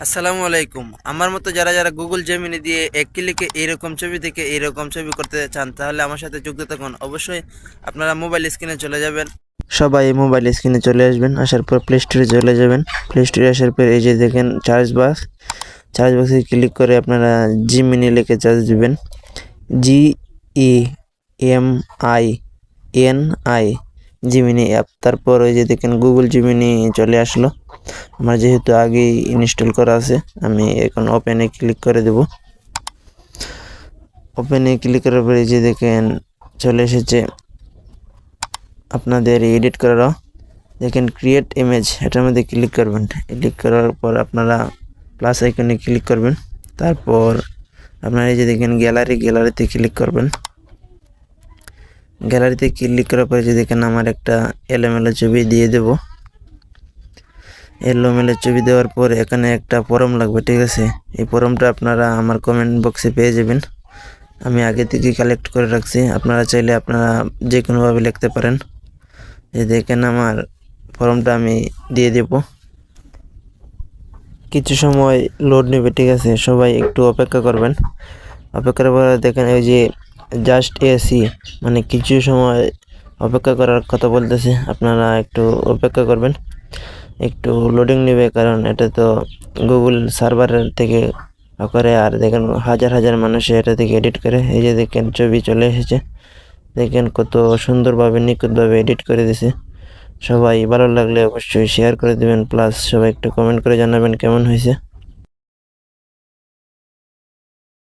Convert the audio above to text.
আসসালামু আলাইকুম। আমার মতো যারা যারা গুগল জেমিনি দিয়ে এক ক্লিকে এইরকম ছবি থেকে এইরকম ছবি করতে চান তাহলে আমার সাথে যুক্ত থাকুন। অবশ্যই আপনারা মোবাইল স্ক্রিনে চলে যাবেন। সবাই মোবাইল স্ক্রিনে চলে আসবেন, আসার পর প্লে স্টোরে চলে যাবেন। প্লে স্টোরে আসার পর এই যে দেখেন চার্জ বক্সে ক্লিক করে আপনারা জিমিনি লিখে চার্জ দিবেন। GEMINI Gemini app. তারপর ওই যে দেখেন গুগল জিমিনি চলে আসলো। আমার যেহেতু আগেই ইনস্টল করা আছে, আমি এখন ওপেনে ক্লিক করে দেব। ওপেনে ক্লিক করার পরে যে দেখেন চলে এসেছে আপনাদের এডিট করারও। দেখেন ক্রিয়েট ইমেজ, এটার মধ্যে ক্লিক করবেন। ক্লিক করার পর আপনারা প্লাস আইকনে ক্লিক করবেন। তারপর আপনারা এই যে দেখেন গ্যালারিতে ক্লিক করবেন। গ্যালারিতে ক্লিক করার পরে যে দেখেন আমার একটা এলোমেলো ছবি দিয়ে দেব। এলোমেলো ছবি দেওয়ার পর এখানে একটা ফর্ম লাগবে, ঠিক আছে? এই ফর্মটা আপনারা আমার কমেন্ট বক্সে পেয়ে যাবেন। আমি আগে থেকে কালেক্ট করে রাখছি, আপনারা চাইলে আপনারা যে কোনোভাবে লিখতে পারেন। এই দেখেন আমার ফর্মটা আমি দিয়ে দেব। কিছু সময় লোড নেবে, ঠিক আছে? সবাই একটু অপেক্ষা করবেন। অপেক্ষার পর দেখেন এই যে জাস্ট এসি, মানে কিছু সময় অপেক্ষা করার কথা বলতেছে। আপনারা একটু অপেক্ষা করবেন, একটু লোডিং নেবে, কারণ এটা তো গুগল সার্ভারের থেকে করে। আর দেখেন হাজার হাজার মানুষ এটা থেকে এডিট করে। এই যে দেখেন ছবি চলে এসেছে, দেখেন কত সুন্দরভাবে নিখুঁতভাবে এডিট করে দিছে। সবাই ভালো লাগলে অবশ্যই শেয়ার করে দিবেন, প্লাস সবাই একটু কমেন্ট করে জানাবেন কেমন হয়েছে।